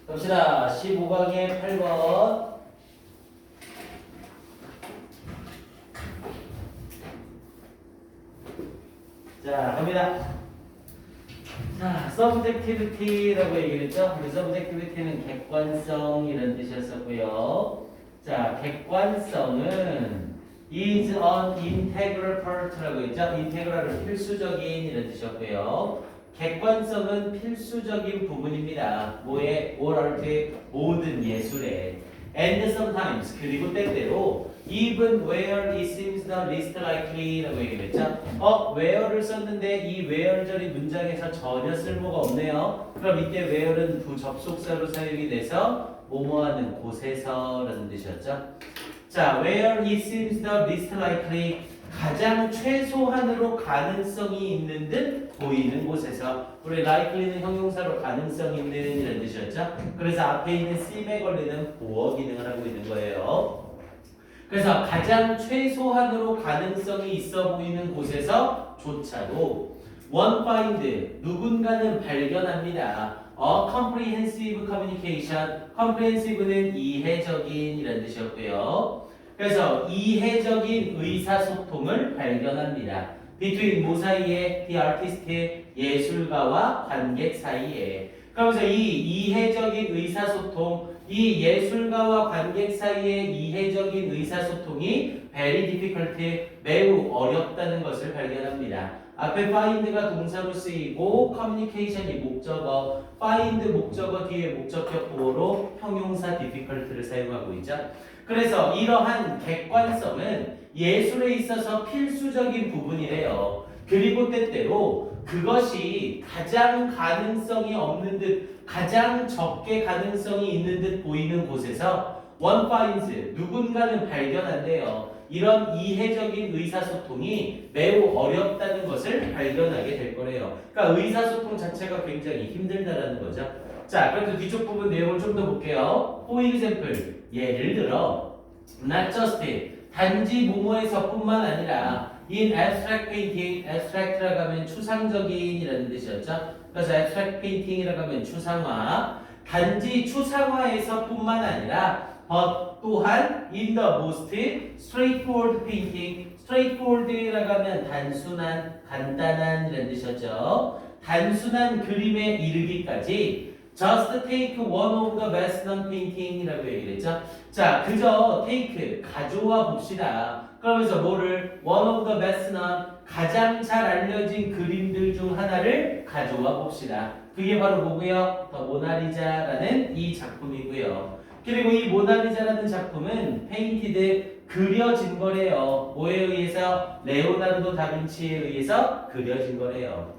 갑시다. 15강의 8번. 자, 갑니다. 자, subjectivity라고 얘기를 했죠. 우리 subjectivity는 객관성이라는 뜻이었었고요. 자, 객관성은 is an integral part라고 했죠. integral은 필수적인 이런 뜻이었고요. 객관성은 필수적인 부분입니다. 뭐에? all art, 모든 예술에. And sometimes, 그리고 때때로 even where it seems the least likely라고 얘기를 했죠. where를 썼는데 이 where절이 문장에서 전혀 쓸모가 없네요. 그럼 이때 where는 부접속사로 사용이 돼서 뭐뭐하는 곳에서라는 뜻이었죠. 자, where it seems the least likely, 가장 최소한으로 가능성이 있는 듯 보이는 곳에서. 우리 likely는 형용사로 가능성 있는 이런 뜻이었죠. 그래서 앞에 있는 seem에 걸리는 보어 기능을 하고 있는 거예요. 그래서 가장 최소한으로 가능성이 있어 보이는 곳에서 조차도 one find, 누군가는 발견합니다. comprehensive communication, comprehensive는 이해적인 이런 뜻이었고요. 그래서 이해적인 의사소통을 발견합니다. between 뭐 사이에? the artist, 예술가와 관객 사이에. 그러면서 이 이해적인 의사소통, 이 예술가와 관객 사이의 이해적인 의사소통이 very difficult, 매우 어렵다는 것을 발견합니다. 앞에 find가 동사로 쓰이고 communication이 목적어, find 목적어 뒤에 목적격 보어로 형용사 difficult를 사용하고 있죠. 그래서 이러한 객관성은 예술에 있어서 필수적인 부분이래요. 그리고 때때로 그것이 가장 가능성이 없는 듯, 가장 적게 가능성이 있는 듯 보이는 곳에서 one finds, 누군가는 발견한대요. 이런 이해적인 의사소통이 매우 어렵다는 것을 발견하게 될 거래요. 그러니까 의사소통 자체가 굉장히 힘들다라는 거죠. 자, 그래도 뒤쪽 부분 내용을 좀 더 볼게요. For example, 예를 들어 not just, 단지 뭐뭐에서뿐만 아니라 in abstract painting, abstract라고 하면 추상적인이라는 뜻이었죠. 그래서 abstract painting이라고 하면 추상화, 단지 추상화에서뿐만 아니라 또한 in the most straightforward painting, straightforward라고 하면 단순한, 간단한 이라는 뜻이었죠. 단순한 그림에 이르기까지 just take one of the best known painting이라고 얘기를 했죠. 자, 그저 take, 가져와 봅시다. 그러면서 뭐를? one of the best known, 가장 잘 알려진 그림들 중 하나를 가져와 봅시다. 그게 바로 뭐고요? 더 모나리자라는 이 작품이고요. 그리고 이 모나리자라는 작품은 페인티드, 그려진 거래요. 뭐에 의해서? 레오나르도 다빈치에 의해서 그려진 거래요.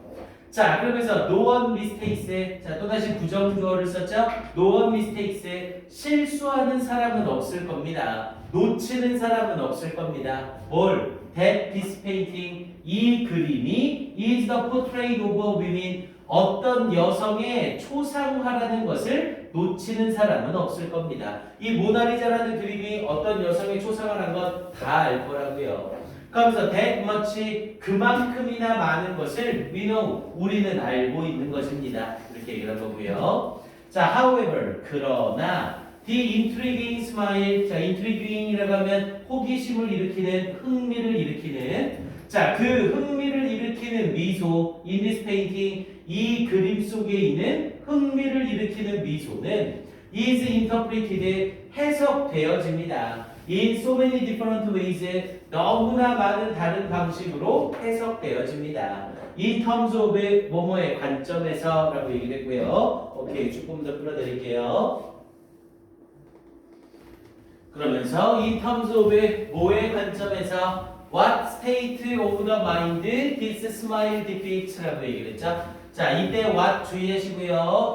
자, 그러면서 no one mistakes, 자, 또다시 부정주어를 썼죠? no one mistakes, 실수하는 사람은 없을 겁니다. 놓치는 사람은 없을 겁니다. 뭘? that this painting, 이 그림이 is the portrait of a woman, 어떤 여성의 초상화라는 것을 놓치는 사람은 없을 겁니다. 이 모나리자라는 그림이 어떤 여성의 초상화라는 건 다 알 거라고요. 그러면서 that much, 그만큼이나 많은 것을 we know, 우리는 알고 있는 것입니다. 이렇게 얘기를 한 거고요. 자, however, 그러나 the intriguing smile, 자, intriguing이라고 하면 호기심을 일으키는, 흥미를 일으키는, 자, 그 흥미를 일으키는 미소, in this painting, 이 그림 속에 있는 흥미를 일으키는 미소는 is interpreted, 해석되어집니다. in so many different ways, 너무나 많은 다른 방식으로 해석되어집니다. in terms of 뭐뭐의 관점에서 라고 얘기를 했고요. 오케이, 조금 더 풀어드릴게요. 그러면서 in terms of 뭐의 관점에서 what state of the mind this smile depicts 라고 얘기를 했죠. 자, 이때 what 주의하시고요.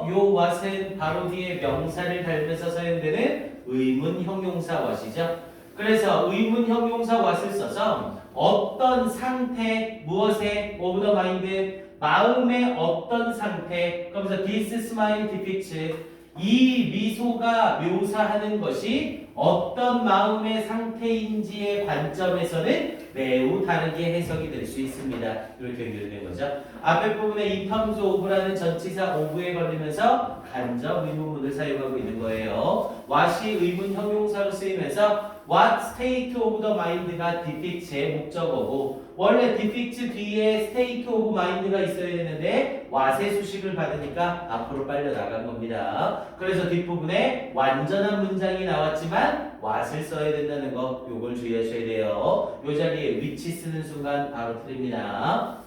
요 what은 바로 뒤에 명사를 달면서 사용되는 의문 형용사 what이죠. 그래서 의문 형용사 what을 써서 어떤 상태, 무엇에, of the mind, 마음의 어떤 상태, 그러면서 this smile depicts, 이 미소가 묘사하는 것이 어떤 마음의 상태인지의 관점에서는 매우 다르게 해석이 될 수 있습니다. 이렇게 연결된 거죠. 앞에 부분에 in terms of라는 전치사 of에 걸리면서 간접 의문문을 사용하고 있는 거예요. what이 의문 형용사로 쓰이면서 what state of the mind가 depict의 목적어고 원래 depict 뒤에 state of mind가 있어야 되는데 what의 수식을 받으니까 앞으로 빨려 나간 겁니다. 그래서 뒷부분에 완전한 문장이 나왔지만 what을 써야 된다는 거 요걸 주의하셔야 돼요. 요 자리에 which 쓰는 순간 바로 틀립니다.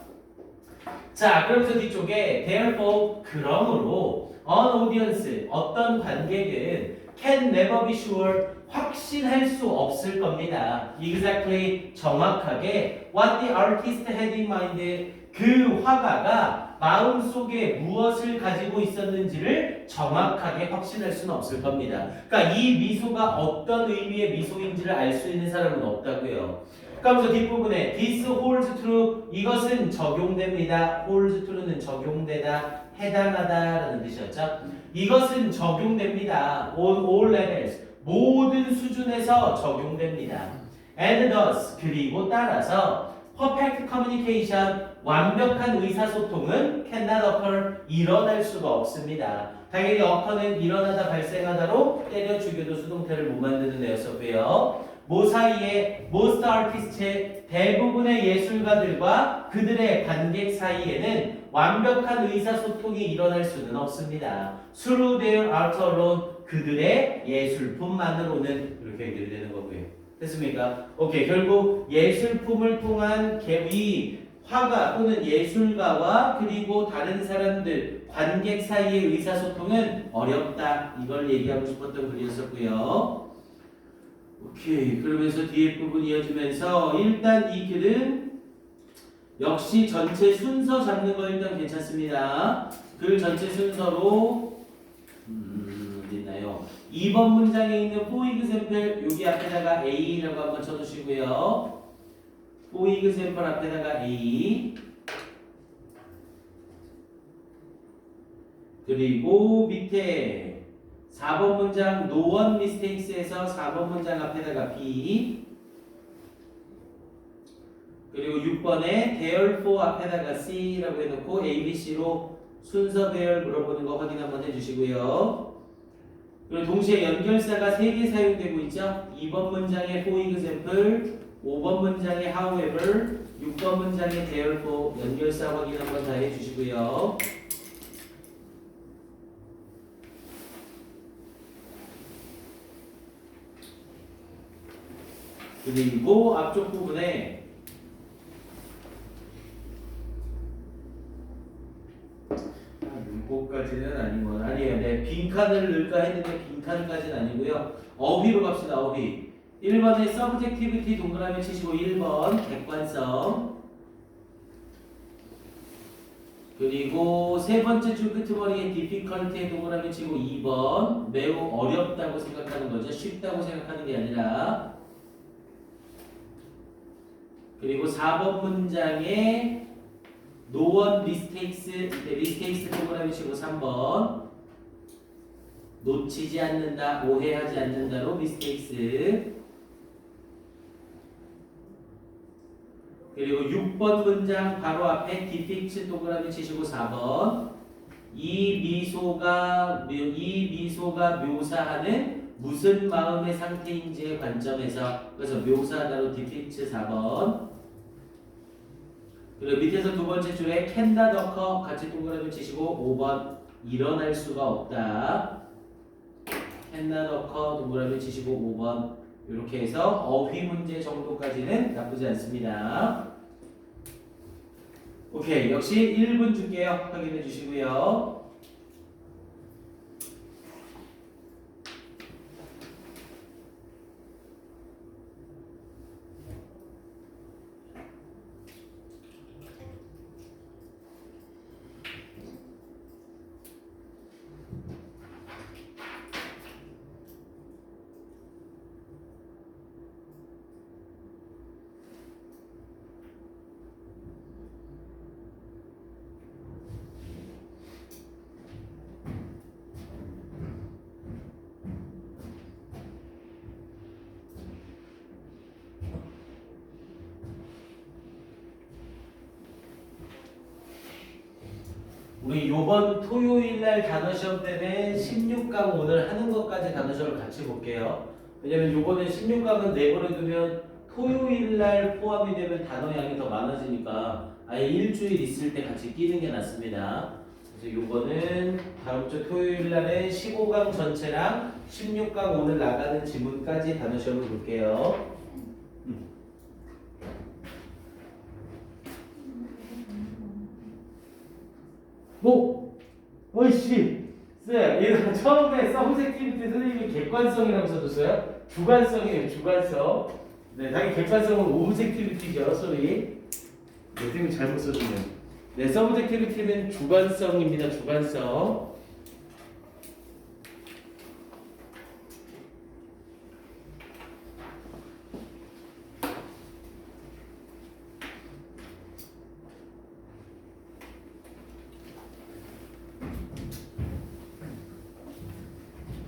자, 그러면서 뒤쪽에 therefore 그러므로 an audience 어떤 관객은 can never be sure 확신할 수 없을 겁니다. Exactly 정확하게 what the artist had in mind 그 화가가 마음속에 무엇을 가지고 있었는지를 정확하게 확신할 수는 없을 겁니다. 그러니까 이 미소가 어떤 의미의 미소인지를 알 수 있는 사람은 없다고요. 그러면서 뒷부분에 this holds true 이것은 적용됩니다. holds true는 적용되다, 해당하다라는 뜻이었죠. 이것은 적용됩니다. on all levels 모든 수준에서 적용됩니다. and thus 그리고 따라서 perfect communication 완벽한 의사소통은 cannot occur 일어날 수가 없습니다. 당연히 occur는 일어나다 발생하다로 때려 죽여도 수동태를 못 만드는 애였었고요. 사이에 most artist의 대부분의 예술가들과 그들의 관객 사이에는 완벽한 의사소통이 일어날 수는 없습니다. Through their art alone 그들의 예술품만으로는 이렇게 연결이 되는 거고요. 됐습니까? 오케이. 결국 예술품을 통한 이 화가 또는 예술가와 그리고 다른 사람들 관객 사이의 의사소통은 어렵다. 이걸 얘기하고 싶었던 글이었었고요. 오케이. 그러면서 뒤에 부분 이어지면서 일단 이 글은 역시 전체 순서 잡는 거 일단 괜찮습니다. 글 전체 순서로 어디 있나요? 2번 문장에 있는 for example 여기 앞에다가 A라고 한번 쳐두시고요. for example 앞에다가 A 그리고 밑에 4번 문장 no one mistakes에서 4번 문장 앞에다가 B 그리고 6번에 therefore 앞에다가 C라고 해놓고 A, B, C로 순서 배열 물어보는 거 확인 한번 해주시고요. 그리고 동시에 연결사가 3개 사용되고 있죠. 2번 문장의 for example 5번 문장의 however 6번 문장의 therefore 연결사 확인 한번 다 해주시고요. 그리고 앞쪽 부분에 요거까지는 아닌 건 아니에요. 네, 빈칸을 넣을까 했는데 빈칸까지는 아니고요. 어휘로 갑시다. 어휘. 1번에 subjectivity 동그라미 치시고 1번 객관성 그리고 세 번째 줄 끄트머리에 difficulty에 동그라미 치고 2번 매우 어렵다고 생각하는 거죠. 쉽다고 생각하는 게 아니라 그리고 4번 문장에 no one mistakes 동그라미 치고 3번 놓치지 않는다, 오해하지 않는다로 mistakes 그리고 6번 문장 바로 앞에 depict 동그라미 치시고 4번 이 미소가 묘사하는 무슨 마음의 상태인지의 관점에서 그래서 묘사하다로 depict 4번 그리고 밑에서 두 번째 줄에 cannot occur 같이 동그라미 치시고 5번 일어날 수가 없다 cannot occur 동그라미 치시고 5번 이렇게 해서 어휘 문제 정도까지는 나쁘지 않습니다. 오케이. 역시 1분 줄게요. 확인해 주시고요. 우리 요번 토요일날 단어 시험 때는 16강 오늘 하는 것까지 단어 시험을 같이 볼게요. 왜냐면 요번에 16강은 내버려두면 토요일날 포함이 되면 단어 양이 더 많아지니까 아예 일주일 있을 때 같이 끼는 게 낫습니다. 그래서 요거는 다음 주 토요일날에 15강 전체랑 16강 오늘 나가는 지문까지 단어 시험을 볼게요. 뭐? 어이씨! 쌤, 얘는 처음에 서브젝티비티 선생님이 객관성이라고 써줬어요? 주관성이에요, 주관성. 네, 당연히 객관성은 오브젝티비티죠, 소리. 네, 선생님이 잘못 써줬네요. 네, 서브젝티비티는 주관성입니다, 주관성.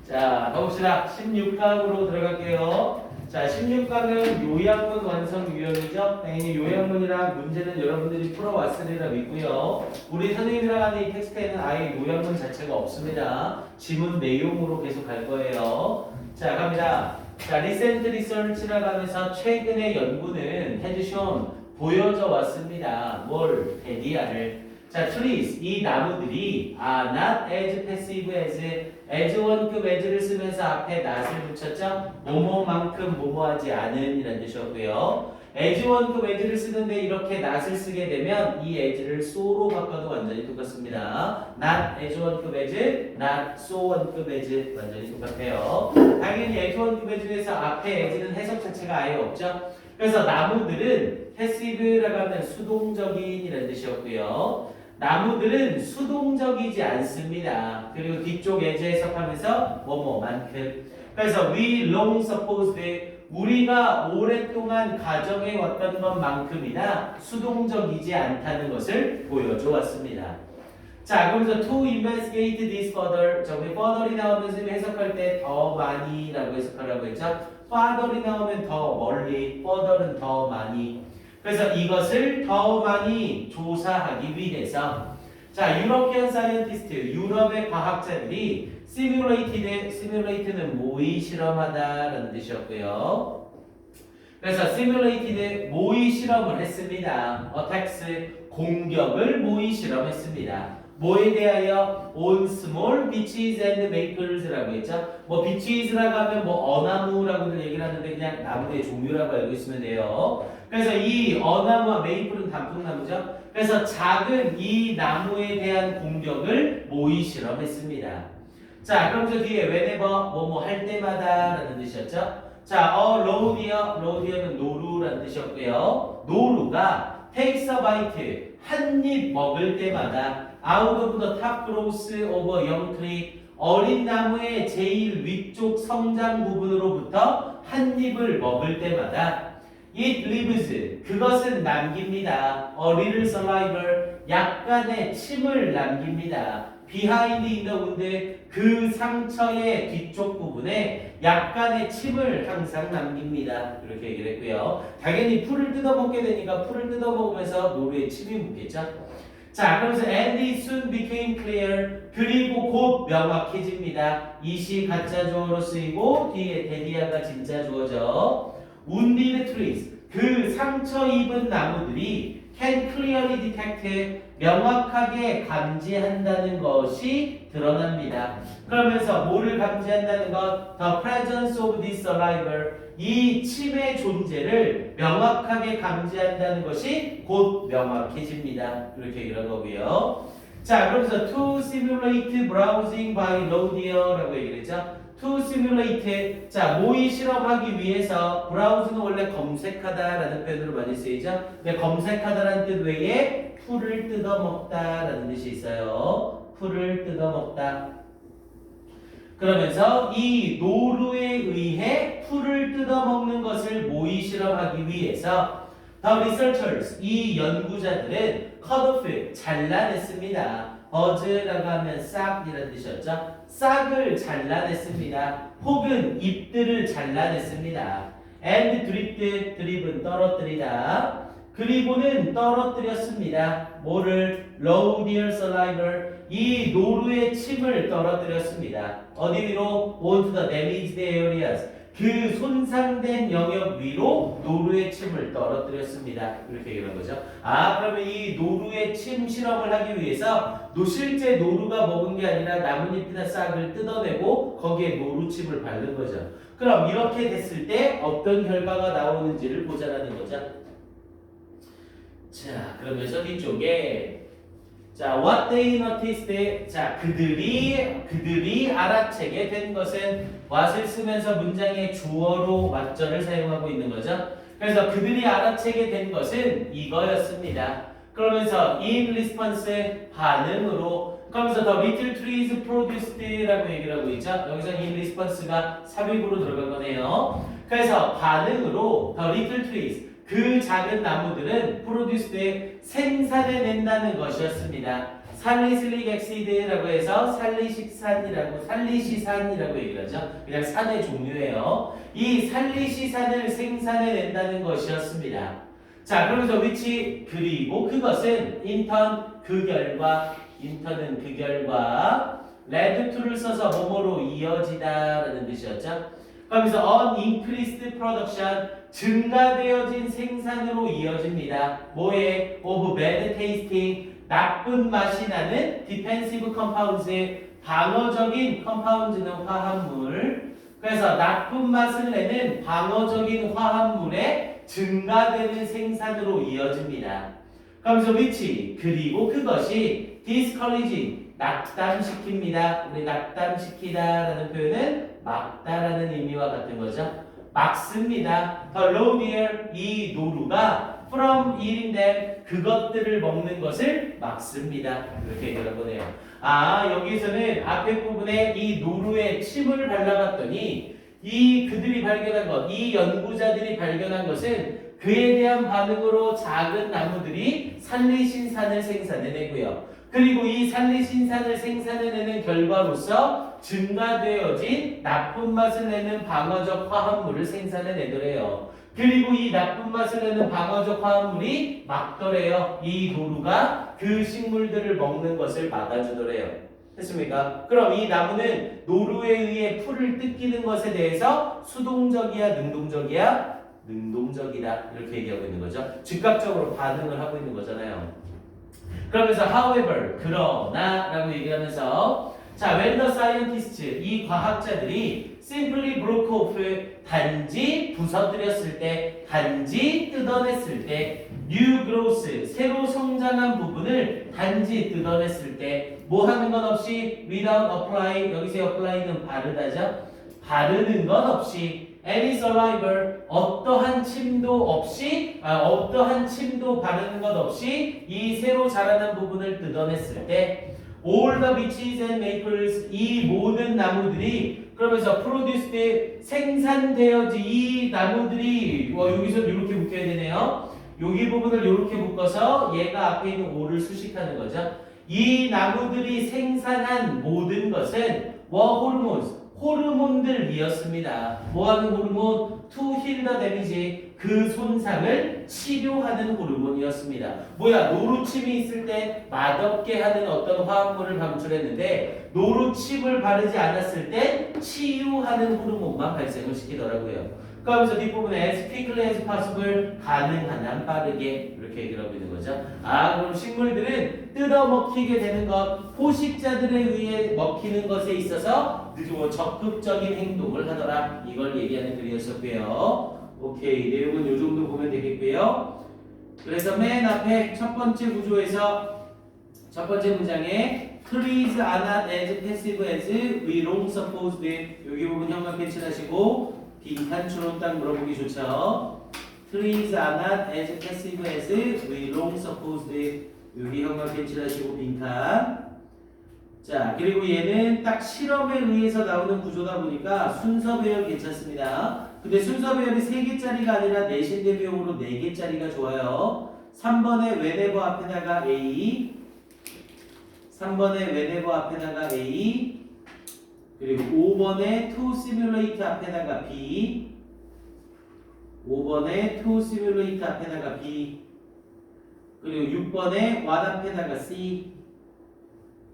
자, 가봅시다. 16강으로 들어갈게요. 자, 16강은 요약문 완성 유형이죠. 당연히 요약문이랑 문제는 여러분들이 풀어왔으리라 믿고요. 우리 선생님이랑 하는 이 텍스트에는 아예 요약문 자체가 없습니다. 지문 내용으로 계속 갈 거예요. 자, 갑니다. 자, recent research라고 하면서 최근의 연구는 had shown 보여져 왔습니다. 뭘? 데디아를. 자, trees, 이 나무들이 not as passive as 원급 as를 쓰면서 앞에 not을 붙였죠? 뭐뭐만큼 뭐뭐하지 않은 이란 뜻이었고요. as 원급 as를 쓰는데 이렇게 not을 쓰게 되면 이 as를 so로 바꿔도 완전히 똑같습니다. not as 원급 as, not so 원급 as 완전히 똑같아요. 당연히 as 원급 as에서 앞에 as는 해석 자체가 아예 없죠? 그래서 나무들은 passive라고 하면 수동적인 이란 뜻이었고요. 나무들은 수동적이지 않습니다. 그리고 뒤쪽 예제 해석하면서 뭐뭐만큼. 그래서 we long supposed 우리가 오랫동안 가정해 왔던 것만큼이나 수동적이지 않다는 것을 보여줘 왔습니다. 자, 그러면서 to investigate this further. 저기 further이 나오면서 해석할 때 더 많이라고 해석하라고 했죠. farther이 나오면 더 멀리, further는 더 많이. 그래서 이것을 더 많이 조사하기 위해서 자, 유러피안 사이언티스트, 유럽의 과학자들이 simulate는 모의 실험하다라는 뜻이었고요. 그래서 simulated 모의 실험을 했습니다. attacks 공격을 모의 실험했습니다. 뭐에 대하여? on small beaches and maples라고 했죠. 뭐 beaches라고 하면 뭐 어나무라고들 얘기를 하는데 그냥 나무의 종류라고 알고 있으면 돼요. 그래서 이 어나무와 메이플은 단풍나무죠. 그래서 작은 이 나무에 대한 공격을 모의 실험했습니다. 자, 그럼 저 뒤에 whenever 뭐뭐 할 때마다라는 뜻이었죠. 자, 로디어는 노루라는 뜻이었고요. 노루가 takes a bite 한 입 먹을 때마다 out of the top growth of a young tree 어린 나무의 제일 위쪽 성장 부분으로부터 한 입을 먹을 때마다 it leaves 그것은 남깁니다. a little saliva 약간의 침을 남깁니다. behind in the wound 그 상처의 뒤쪽 부분에 약간의 침을 항상 남깁니다. 이렇게 얘기를 했고요. 당연히 풀을 뜯어먹게 되니까 풀을 뜯어먹으면서 노루에 침이 묻겠죠. 자, 그러면서 and it soon became clear 그리고 곧 명확해집니다. 이시 가짜 주어로 쓰이고 뒤에 데디아가 진짜 주어죠. wounded trees 그 상처 입은 나무들이 can clearly detect 명확하게 감지한다는 것이 드러납니다. 그러면서 뭐를 감지한다는 것? The presence of this saliva 이 침의 존재를 명확하게 감지한다는 것이 곧 명확해집니다. 이렇게 얘기를 한 거고요. 자, 그러면서 to simulate browsing by rodeo라고 얘기를 했죠. to simulate 자 모의 실험하기 위해서 browse는 원래 검색하다라는 표현으로 많이 쓰이죠. 근데 검색하다라는 뜻 외에 풀을 뜯어먹다라는 뜻이 있어요. 풀을 뜯어먹다. 그러면서 이 노루에 의해 풀을 뜯어먹는 것을 모의 실험하기 위해서 The researchers 이 연구자들은 cut off 잘라냈습니다. 버즈라고 하면 싹이라는 뜻이었죠. 싹을 잘라냈습니다. 혹은 잎들을 잘라냈습니다. And dripped, 드립은 떨어뜨리다. 그리고는 떨어뜨렸습니다. 뭐를? Rhodial saliva. 이 노루의 침을 떨어뜨렸습니다. 어디 위로? Onto the damaged areas. 그 손상된 영역 위로 노루의 침을 떨어뜨렸습니다. 이렇게 얘기하는 거죠. 그러면 이 노루의 침 실험을 하기 위해서 실제 노루가 먹은 게 아니라 나뭇잎이나 싹을 뜯어내고 거기에 노루침을 바른 거죠. 그럼 이렇게 됐을 때 어떤 결과가 나오는지를 보자라는 거죠. 자, 그러면서 뒤쪽에 what they noticed. 자, 그들이 알아채게 된 것은 what을 쓰면서 문장의 주어로 what절을 사용하고 있는 거죠. 그래서 그들이 알아채게 된 것은 이거였습니다. 그러면서 in response 반응으로 그러면서 the little trees produced라고 얘기를 하고 있죠. 여기서 in response가 삽입으로 들어간 거네요. 그래서 반응으로 the little trees 그 작은 나무들은 프로듀스에 생산해낸다는 것이었습니다. 살리실릭 엑시드라고 해서 살리시산이라고 얘기를 하죠. 그냥 산의 종류예요. 이 살리시산을 생산해낸다는 것이었습니다. 자, 그러면서 which 그리고 그것은 인턴은 그 결과 led to를 써서 뭐뭐로 이어지다라는 뜻이었죠. 그러면서 on increased production 증가되어진 생산으로 이어집니다. 뭐에? of bad tasting 나쁜 맛이 나는 defensive compounds의 방어적인 compounds는 화합물. 그래서 나쁜 맛을 내는 방어적인 화합물의 증가되는 생산으로 이어집니다. 그러면서 which 그리고 그것이 discouraging 낙담시킵니다. 우리 낙담시키다라는 표현은 막다라는 의미와 같은 거죠. 막습니다. The rhodial 이 노루가 from eating them 그것들을 먹는 것을 막습니다. 이렇게 얘기를 보네요. 여기서는 앞에 부분에 이 노루에 침을 발라봤더니 이 그들이 발견한 것, 이 연구자들이 발견한 것은 그에 대한 반응으로 작은 나무들이 산리신산을 생산해내고요. 그리고 이 산리신산을 생산해내는 결과로서 증가되어진 나쁜 맛을 내는 방어적 화합물을 생산해내더래요. 그리고 이 나쁜 맛을 내는 방어적 화합물이 막더래요. 이 노루가 그 식물들을 먹는 것을 막아주더래요. 됐습니까? 그럼 이 나무는 노루에 의해 풀을 뜯기는 것에 대해서 수동적이야, 능동적이야? 능동적이다. 이렇게 얘기하고 있는 거죠. 즉각적으로 반응을 하고 있는 거잖아요. 그러면서 however 그러나 라고 얘기하면서 자 when the scientists 이 과학자들이 simply broke off 단지 부서뜨렸을 때 단지 뜯어냈을 때 new growth 새로 성장한 부분을 단지 뜯어냈을 때 뭐 하는 것 없이 without apply 여기서 apply는 바르다죠. 바르는 것 없이 any saliva 어떠한 침도 바르는 것 없이 이 새로 자라난 부분을 뜯어냈을 때 all the beeches and maples 이 모든 나무들이 그러면서 produced 생산되어지 이 나무들이 여기서 이렇게 묶여야 되네요. 여기 부분을 이렇게 묶어서 얘가 앞에 있는 o를 수식하는 거죠. 이 나무들이 생산한 모든 것은 호르몬들이었습니다. 뭐하는 호르몬? To heal the damage 그 손상을 치료하는 호르몬이었습니다. 노루침이 있을 때 맛없게 하는 어떤 화합물을 방출했는데 노루침을 바르지 않았을 때 치유하는 호르몬만 발생을 시키더라고요. 그러면서 뒷부분에 as quickly as possible 가능한 한 빠르게 이렇게 얘기를 하고 있는 거죠. 그럼 식물들은 뜯어먹히게 되는 것, 포식자들에 의해 먹히는 것에 있어서 적극적인 행동을 하더라. 이걸 얘기하는 글이었었고요. 오케이, 내용은 이 정도 보면 되겠고요. 그래서 맨 앞에 첫 번째 구조에서 첫 번째 문장에 trees are not as passive as we long supposed. 여기 부분 형광 펜칠하시고 빈칸 추론 딱 물어보기 좋죠. Trees are not as passive as we long supposed. 여기 형광 펜칠하시고 빈칸. 자, 그리고 얘는 딱 실험에 의해서 나오는 구조다 보니까 순서 배열 괜찮습니다. 근데 순서 배열이 3개짜리가 아니라 내신 대비용으로 4개짜리가 좋아요. 3번에 whenever 앞에다가 A, 3번에 whenever 앞에다가 A, 그리고 5번에 to simulate 앞에다가 B, 5번에 to simulate 앞에다가 B. 그리고 6번에 what 앞에다가 C.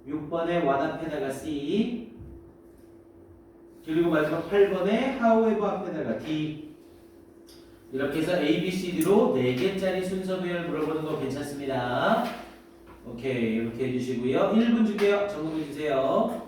6번에 what 앞에다가 C. 그리고 마지막 8번에 however 앞에다가 D. 이렇게 해서 A, B, C, D로 4개짜리 순서별 물어보는 거 괜찮습니다. 오케이, 이렇게 해주시고요. 1분 줄게요. 점검해주세요.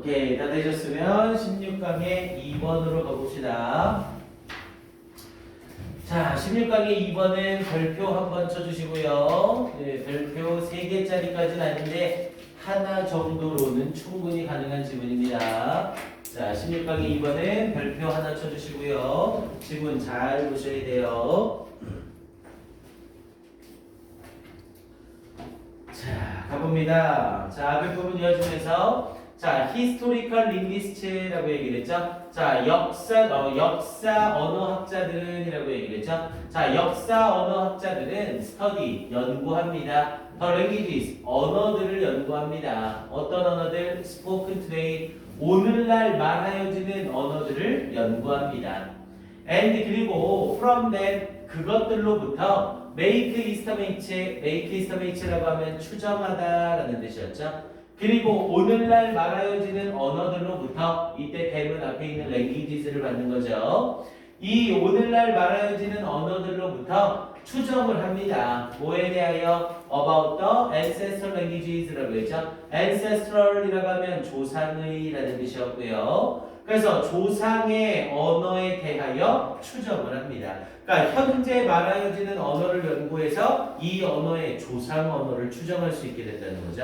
오케이, 다 되셨으면 16강의 2번으로 가봅시다. 자, 16강의 2번은 별표 한번 쳐주시고요. 네, 별표 3개짜리까지는 아닌데 하나 정도로는 충분히 가능한 지문입니다. 자, 16강의 2번은 별표 하나 쳐주시고요. 지문 잘 보셔야 돼요. 자, 가봅니다. 자, 앞에 부분 이어지면서 자, historical linguist라고 얘기를 했죠. 자, 역사 언어학자들은이라고 얘기를 했죠. 자, 역사 언어학자들은 study 연구합니다. The languages 언어들을 연구합니다. 어떤 언어들? spoken today 오늘날 말하여지는 언어들을 연구합니다. And 그리고 from that 그것들로부터 make estimate라고 하면 추정하다라는 뜻이었죠. 그리고 오늘날 말하여지는 언어들로부터 이때 댐은 앞에 있는 languages를 받는 거죠. 이 오늘날 말하여지는 언어들로부터 추정을 합니다. 뭐에 대하여? About the ancestral languages라고 했죠. ancestral이라고 하면 조상의라는 뜻이었고요. 그래서 조상의 언어에 대하여 추정을 합니다. 그러니까 현재 말하여지는 언어를 연구해서 이 언어의 조상 언어를 추정할 수 있게 된다는 거죠.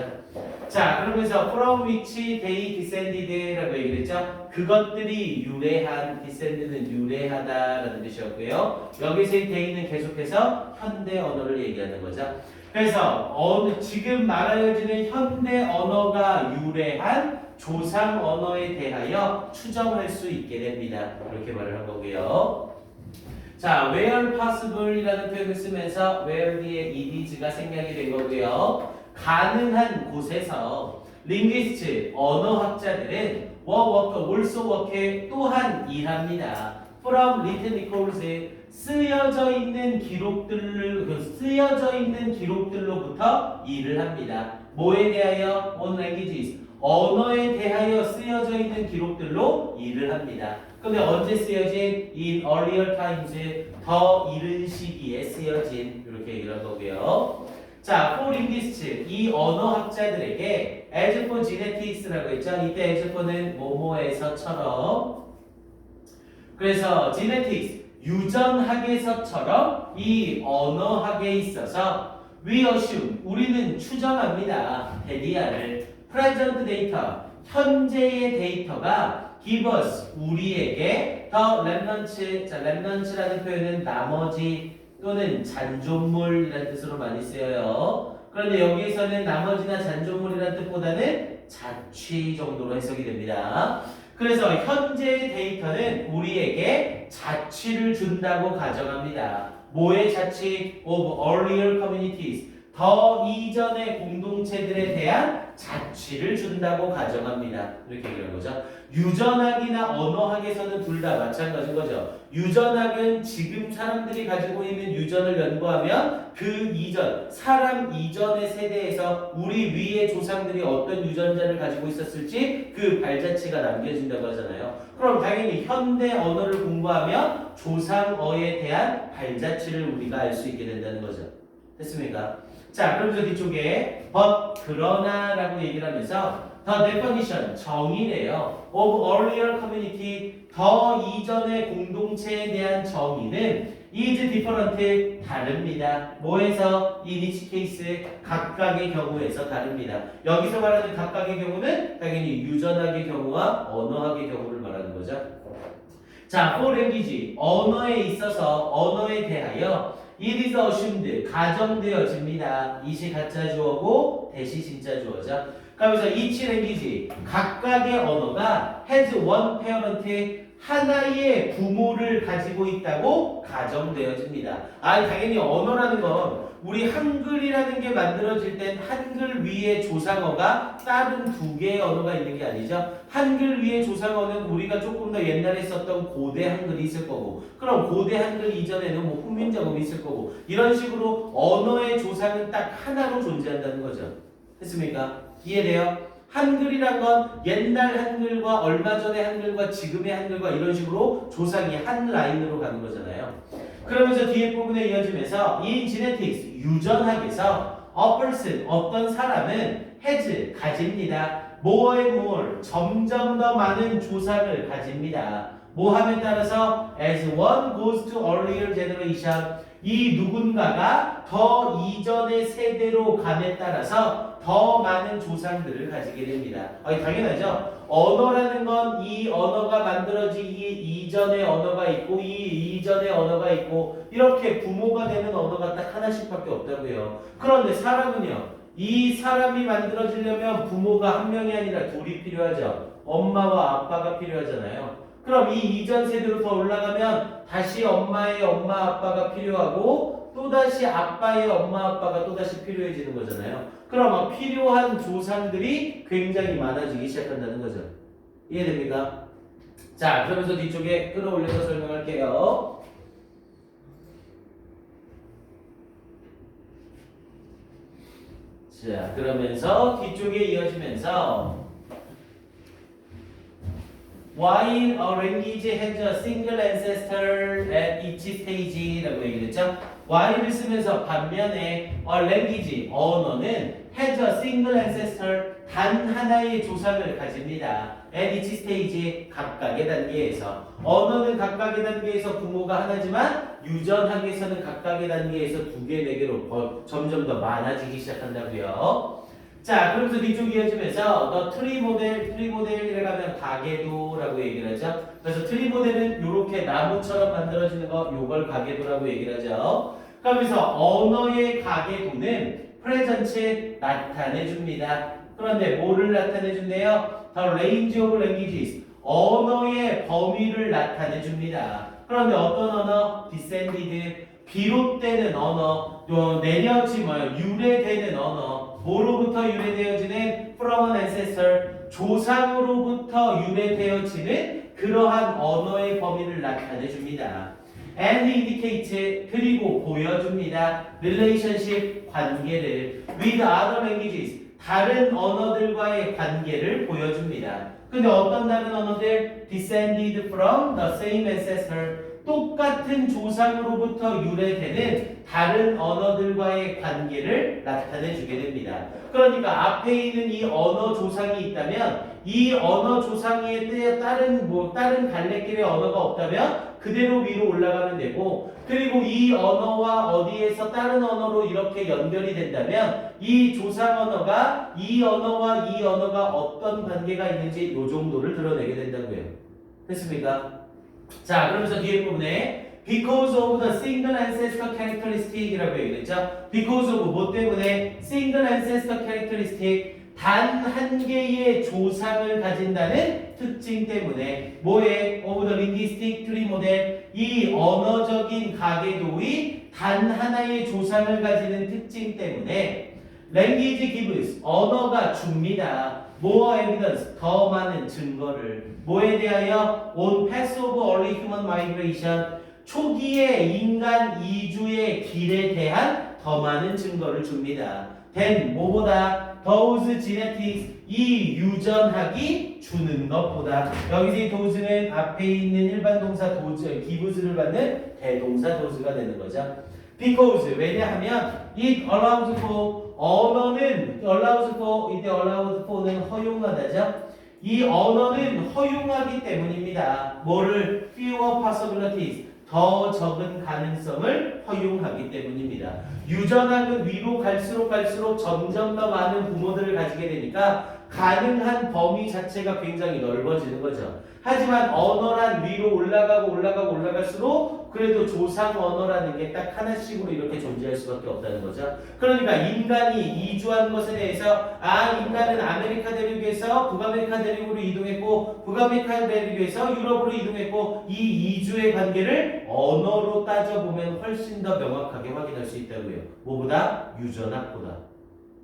자, 그러면서 from which they descended라고 얘기를 했죠. 그것들이 유래한, descend는 유래하다라는 뜻이었고요. 여기서의 they는 계속해서 현대 언어를 얘기하는 거죠. 그래서 지금 말하여지는 현대 언어가 유래한 조상 언어에 대하여 추정할 수 있게 됩니다. 그렇게 말을 한 거고요. 자, where possible이라는 표현을 쓰면서 where 뒤에 eds가 생략이 된 거고요. 가능한 곳에서 linguist 언어학자들은 also work 또한 일합니다. from written records 쓰여져 있는 기록들로부터 일을 합니다. 뭐에 대하여? on languages 언어에 대하여 쓰여져 있는 기록들로 일을 합니다. 근데 언제 쓰여진? in earlier times 더 이른 시기에 쓰여진 이렇게 얘기를 한 거고요. 자, for linguists 이 언어학자들에게 as for genetics라고 했죠. 이때 as for는 뭐뭐에서처럼 그래서 genetics 유전학에서처럼 이 언어학에 있어서 we assume 우리는 추정합니다. 데디아를 present data 현재의 데이터가 give us 우리에게 the remnants 자 remnants라는 표현은 나머지 또는 잔존물이라는 뜻으로 많이 쓰여요. 그런데 여기에서는 나머지나 잔존물이라는 뜻보다는 자취 정도로 해석이 됩니다. 그래서 현재의 데이터는 우리에게 자취를 준다고 가정합니다. 뭐의 자취? Of earlier communities. 더 이전의 공동체들에 대한 자취를 준다고 가정합니다. 이렇게 얘기하는 거죠. 유전학이나 언어학에서는 둘 다 마찬가지인 거죠. 유전학은 지금 사람들이 가지고 있는 유전을 연구하면 그 이전, 사람 이전의 세대에서 우리 위의 조상들이 어떤 유전자를 가지고 있었을지 그 발자취가 남겨진다고 하잖아요. 그럼 당연히 현대 언어를 공부하면 조상어에 대한 발자취를 우리가 알 수 있게 된다는 거죠. 됐습니까? 자, 그러면서 뒤쪽에 but 그러나 라고 얘기를 하면서 the definition 정의래요. of earlier community 더 이전의 공동체에 대한 정의는 is different 다릅니다. 뭐에서? in each case 각각의 경우에서 다릅니다. 여기서 말하는 각각의 경우는 당연히 유전학의 경우와 언어학의 경우를 말하는 거죠. 자, for language 언어에 있어서 언어에 대하여 it is assumed 가정되어집니다. 이시 가짜 주어고 대시 진짜 주어죠. 그러면서 each language 각각의 언어가 has one parent 하나의 부모를 가지고 있다고 가정되어집니다. 당연히 언어라는 건 우리 한글이라는 게 만들어질 땐 한글 위에 조상어가 다른 두 개의 언어가 있는 게 아니죠. 한글 위에 조상어는 우리가 조금 더 옛날에 썼던 고대 한글이 있을 거고, 그럼 고대 한글 이전에는 뭐 훈민정음이 있을 거고, 이런 식으로 언어의 조상은 딱 하나로 존재한다는 거죠. 됐습니까? 이해돼요? 한글이란 건 옛날 한글과 얼마 전의 한글과 지금의 한글과 이런 식으로 조상이 한 라인으로 가는 거잖아요. 그러면서 뒤에 부분에 이어지면서 in genetics 유전학에서 a person 어떤 사람은 has 가집니다. more and more 점점 더 많은 조상을 가집니다. 뭐함에 따라서 as one goes to earlier generation 이 누군가가 더 이전의 세대로 감에 따라서 더 많은 조상들을 가지게 됩니다. 당연하죠. 언어라는 건 이 언어가 만들어지기 이전의 언어가 있고 이 이전의 언어가 있고 이렇게 부모가 되는 언어가 딱 하나씩밖에 없다고요. 그런데 사람은요. 이 사람이 만들어지려면 부모가 한 명이 아니라 둘이 필요하죠. 엄마와 아빠가 필요하잖아요. 그럼 이 이전 세대로 더 올라가면 다시 엄마의 엄마 아빠가 필요하고 또다시 아빠의 엄마 아빠가 또다시 필요해지는 거잖아요. 그럼 필요한 조상들이 굉장히 많아지기 시작한다는 거죠. 이해됩니까? 자, 그러면서 뒤쪽에 끌어올려서 설명할게요. 자, 그러면서 뒤쪽에 이어지면서 While a language has a single ancestor at each stage라고 얘기했죠. while을 쓰면서 반면에 a language 언어는 has a single ancestor 단 하나의 조상을 가집니다. at each stage 각각의 단계에서 언어는 각각의 단계에서 부모가 하나지만 유전학에서는 각각의 단계에서 두 개, 네 개로 점점 더 많아지기 시작한다고요. 자, 그러면서 뒤쪽 이어지면서 트리 모델이라고 하면 가계도라고 얘기를 하죠. 그래서 트리 모델은 이렇게 나무처럼 만들어지는 거, 요걸 가계도라고 얘기를 하죠. 그러면서 언어의 가계도는 프레젠츠 나타내줍니다. 그런데 뭐를 나타내준대요? The range of languages 언어의 범위를 나타내줍니다. 그런데 어떤 언어? descended 비롯되는 언어, 또 유래되는 언어. 뭐로부터 유래되어지는 from an ancestor 조상으로부터 유래되어지는 그러한 언어의 범위를 나타내줍니다. and indicate 그리고 보여줍니다. relationship 관계를 with other languages 다른 언어들과의 관계를 보여줍니다. 근데 어떤 다른 언어들? descended from the same ancestor 똑같은 조상으로부터 유래되는 다른 언어들과의 관계를 나타내주게 됩니다. 그러니까 앞에 있는 이 언어 조상이 있다면 이 언어 조상에 다른 갈래길의 언어가 없다면 그대로 위로 올라가면 되고 그리고 이 언어와 어디에서 다른 언어로 이렇게 연결이 된다면 이 조상 언어가 이 언어와 이 언어가 어떤 관계가 있는지 이 정도를 드러내게 된다고요. 됐습니까? 자, 그러면서 뒤에 부분에 because of the single ancestor characteristic 이라고 얘기했죠. because of 뭐 때문에 single ancestor characteristic 단 한 개의 조상을 가진다는 특징 때문에 뭐에 of the linguistic tree model 이 언어적인 가계도의 단 하나의 조상을 가지는 특징 때문에 language gives 언어가 줍니다. more evidence 더 많은 증거를 뭐에 대하여 on path of early human migration 초기의 인간 이주의 길에 대한 더 많은 증거를 줍니다. then 뭐보다 those genetics 이 유전학이 주는 것보다 여기서 이 does는 앞에 있는 일반 동사 does gives를 받는 대동사 does가 되는 거죠. because 왜냐하면 it allows for 언어는 allows for 이때 allows for는 허용하다죠. 이 언어는 허용하기 때문입니다. 뭐를 fewer possibilities 더 적은 가능성을 허용하기 때문입니다. 유전학은 위로 갈수록 점점 더 많은 부모들을 가지게 되니까 가능한 범위 자체가 굉장히 넓어지는 거죠. 하지만 언어란 위로 올라갈수록 그래도 조상 언어라는 게 딱 하나씩으로 이렇게 존재할 수밖에 없다는 거죠. 그러니까 인간이 이주한 것에 대해서 인간은 아메리카 대륙에서 북아메리카 대륙으로 이동했고 북아메리카 대륙에서 유럽으로 이동했고 이 이주의 관계를 언어로 따져보면 훨씬 더 명확하게 확인할 수 있다고요. 뭐보다? 유전학보다.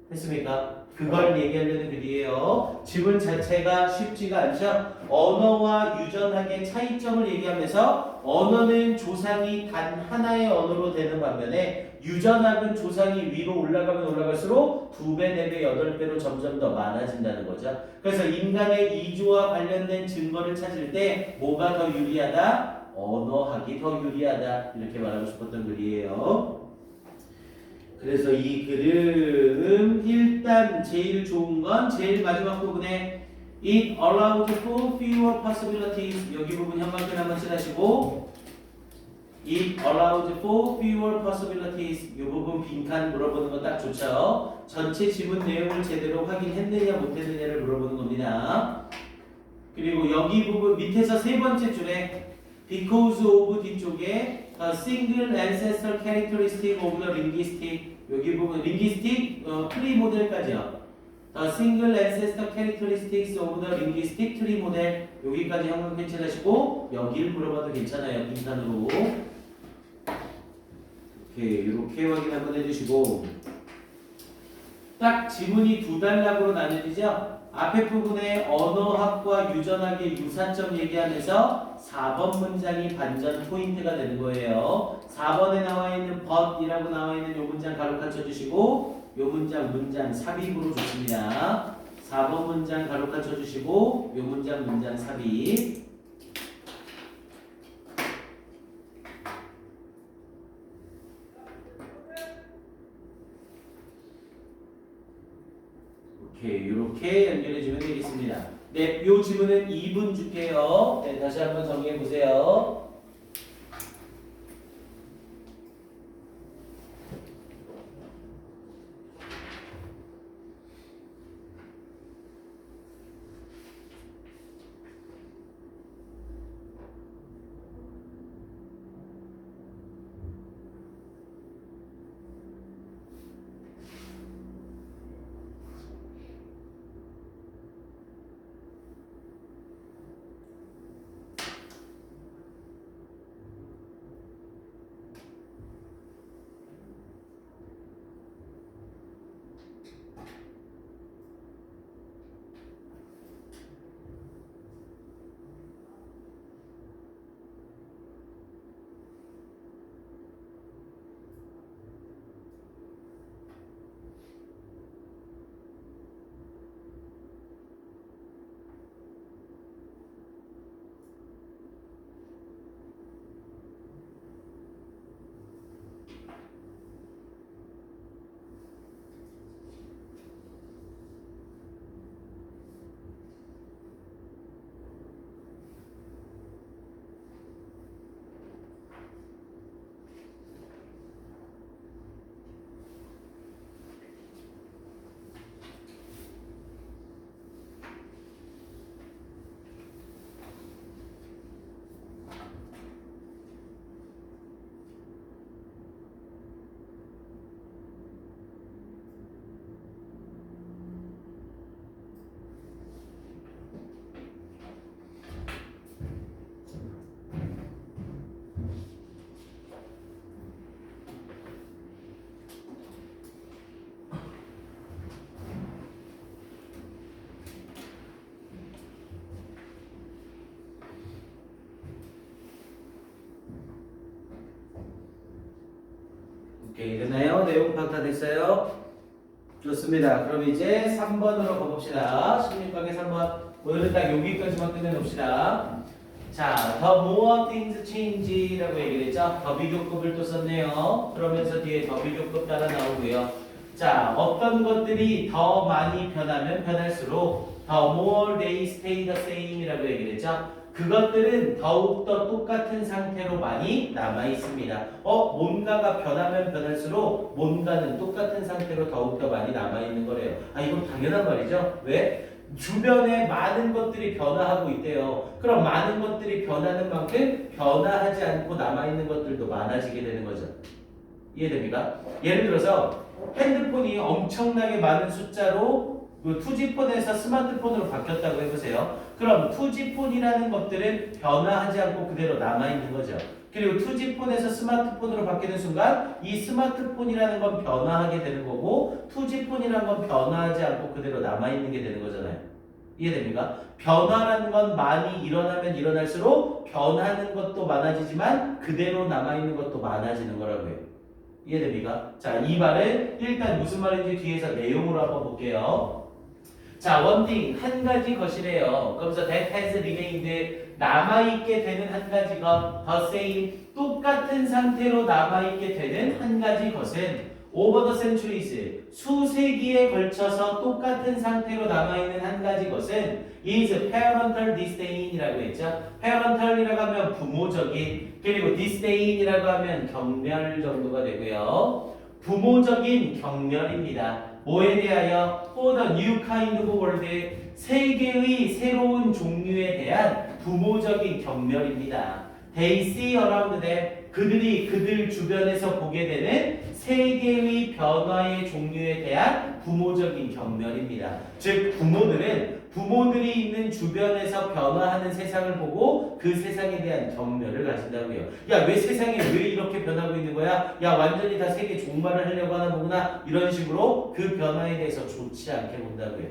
됐습니까? 그걸 얘기하려는 글이에요. 지문 자체가 쉽지가 않죠. 언어와 유전학의 차이점을 얘기하면서 언어는 조상이 단 하나의 언어로 되는 반면에 유전학은 조상이 위로 올라가면 올라갈수록 2배, 4배, 8배로 점점 더 많아진다는 거죠. 그래서 인간의 이주와 관련된 증거를 찾을 때 뭐가 더 유리하다? 언어학이 더 유리하다. 이렇게 말하고 싶었던 글이에요. 그래서 이 글은 일단 제일 좋은 건 제일 마지막 부분에 it allows for fewer possibilities 여기 부분 현관글 한번 칠하시고 it allows for fewer possibilities 이 부분 빈칸 물어보는 거 딱 좋죠. 전체 지문 내용을 제대로 확인했느냐 못했느냐를 물어보는 겁니다. 그리고 여기 부분 밑에서 세 번째 줄에 because of 뒤쪽에 a single ancestor characteristic of the linguistic 여기 부분 linguistic tree 모델까지요. a single ancestor characteristics of the linguistic tree model 여기까지 한번 괜찮으시고 여기를 물어봐도 괜찮아요. 빈칸으로 이렇게 확인 한번 해주시고 딱 지문이 두 단락으로 나뉘어지죠. 앞에 부분에 언어학과 유전학의 유사점 얘기하면서 4번 문장이 반전 포인트가 되는 거예요. 4번에 나와 있는 but이라고 나와 있는 요 문장 가로 닫혀주시고 요 문장 삽입으로 좋습니다. 4번 문장 가로 닫혀주시고 요 문장 삽입. 이렇게 연결해주면 되겠습니다. 네, 이 지문은 2분 줄게요. 네, 다시 한번 정리해 보세요. 오케이, 됐나요? 내용 파악 다 됐어요? 좋습니다. 그럼 이제 3번으로 가봅시다. 16강의 3번. 오늘은 딱 여기까지만 끝내놓읍시다. 자, the more things change라고 얘기를 했죠. 더 비교급을 또 썼네요. 그러면서 뒤에 더 비교급 따라 나오고요. 자, 어떤 것들이 더 많이 변하면 변할수록 the more they stay the same이라고 얘기를 했죠. 그것들은 더욱더 똑같은 상태로 많이 남아 있습니다. 뭔가가 변하면 변할수록 뭔가는 똑같은 상태로 더욱더 많이 남아 있는 거래요. 아, 이건 당연한 말이죠. 왜? 주변에 많은 것들이 변화하고 있대요. 그럼 많은 것들이 변하는 만큼 변화하지 않고 남아있는 것들도 많아지게 되는 거죠. 이해됩니까? 예를 들어서 핸드폰이 엄청나게 많은 숫자로 그 2G폰에서 스마트폰으로 바뀌었다고 해보세요. 그럼 2G폰이라는 것들은 변화하지 않고 그대로 남아있는 거죠. 그리고 2G폰에서 스마트폰으로 바뀌는 순간 이 스마트폰이라는 건 변화하게 되는 거고 2G폰이라는 건 변화하지 않고 그대로 남아있는 게 되는 거잖아요. 이해됩니까? 변화라는 건 많이 일어나면 일어날수록 변하는 것도 많아지지만 그대로 남아있는 것도 많아지는 거라고요. 이해됩니까? 자, 이 말은 일단 무슨 말인지 뒤에서 내용으로 한번 볼게요. 자, one thing, 한 가지 것이래요. 그러면서 that has remained, 남아있게 되는 한 가지 것, the same, 똑같은 상태로 남아있게 되는 한 가지 것은 over the centuries, 수세기에 걸쳐서 똑같은 상태로 남아있는 한 가지 것은 is parental disdain이라고 했죠. parental이라고 하면 부모적인, 그리고 disdain이라고 하면 경멸 정도가 되고요. 부모적인 경멸입니다. 뭐에 대하여? For the new kind of world, 세계의 새로운 종류에 대한 부모적인 경멸입니다. They see around them, 그들이 그들 주변에서 보게 되는 세계의 변화의 종류에 대한 부모적인 경멸입니다. 즉 부모들이 있는 주변에서 변화하는 세상을 보고 그 세상에 대한 경멸을 가진다고요. 야, 왜 세상이 왜 이렇게 변하고 있는 거야? 야, 완전히 다 세계 종말을 하려고 하나 보구나. 이런 식으로 그 변화에 대해서 좋지 않게 본다고요.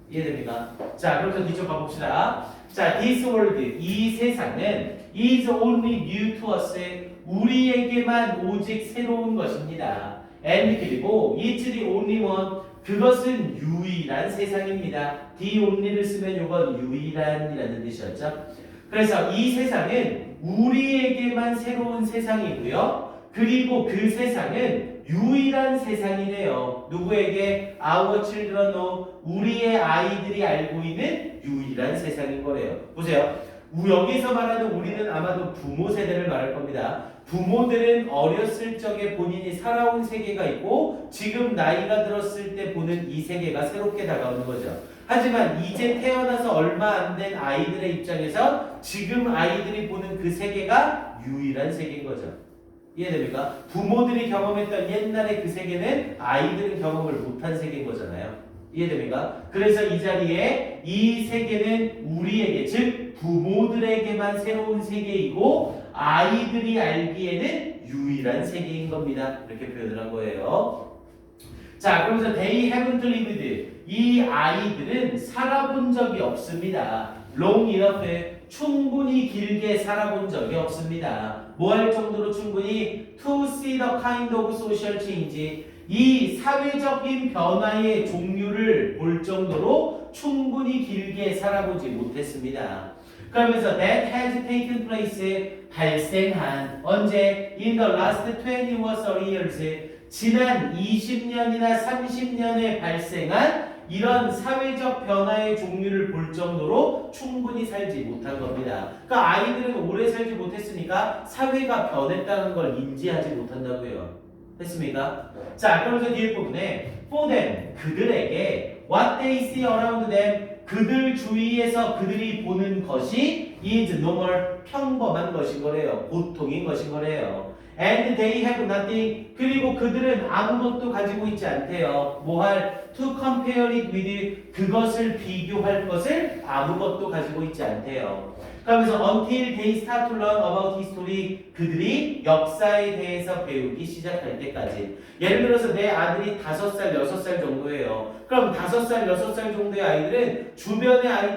이해됩니까? 자, 그럼 뒤쪽 가봅시다. 자, this world, 이 세상은 is only new to us, 우리에게만 오직 새로운 것입니다. And 그리고 it's the only one, 그것은 유일한 세상입니다. the only를 쓰면 이건 유일한이라는 뜻이었죠. 그래서 이 세상은 우리에게만 새로운 세상이고요. 그리고 그 세상은 유일한 세상이래요. 누구에게? Our children know, 우리의 아이들이 알고 있는 유일한 세상인 거래요. 보세요. 여기서 말하는 우리는 아마도 부모 세대를 말할 겁니다. 부모들은 어렸을 적에 본인이 살아온 세계가 있고 지금 나이가 들었을 때 보는 이 세계가 새롭게 다가오는 거죠. 하지만 이제 태어나서 얼마 안 된 아이들의 입장에서 지금 아이들이 보는 그 세계가 유일한 세계인 거죠. 이해됩니까? 부모들이 경험했던 옛날의 그 세계는 아이들은 경험을 못한 세계인 거잖아요. 이해됩니까? 그래서 이 자리에 이 세계는 우리에게, 즉 부모들에게만 새로운 세계이고 아이들이 알기에는 유일한 세계인 겁니다. 이렇게 표현을 한 거예요. 자, 그러면서 they haven't lived, 이 아이들은 살아본 적이 없습니다. long enough, 충분히 길게 살아본 적이 없습니다. 뭐 할 정도로 충분히 to see the kind of social change, 이 사회적인 변화의 종류를 볼 정도로 충분히 길게 살아보지 못했습니다. 그러면서 that has taken place, 발생한, 언제? in the last 20 or 30 years, 지난 20년이나 30년에 발생한 이런 사회적 변화의 종류를 볼 정도로 충분히 살지 못한 겁니다. 그러니까 아이들은 오래 살지 못했으니까 사회가 변했다는 걸 인지하지 못한다고요. 됐습니까? 자, 그러면서 뒤에 부분에 for them, 그들에게 what they see around them, 그들 주위에서 그들이 보는 것이 is normal, 평범한 것인 거래요. 보통인 것인 거래요. And they have nothing, 그리고 그들은 아무것도 가지고 있지 않대요. 뭐할? To compare it with, 그것을 비교할 것을 아무것도 가지고 있지 않대요. 그러면서 until they start to learn about history, 그들이 역사에 대해서 배우기 시작할 때까지. 예를 들어서 내 아들이 5살, 6살 정도예요. 그럼 5살, 6살 정도의 아이들은 주변의 아이들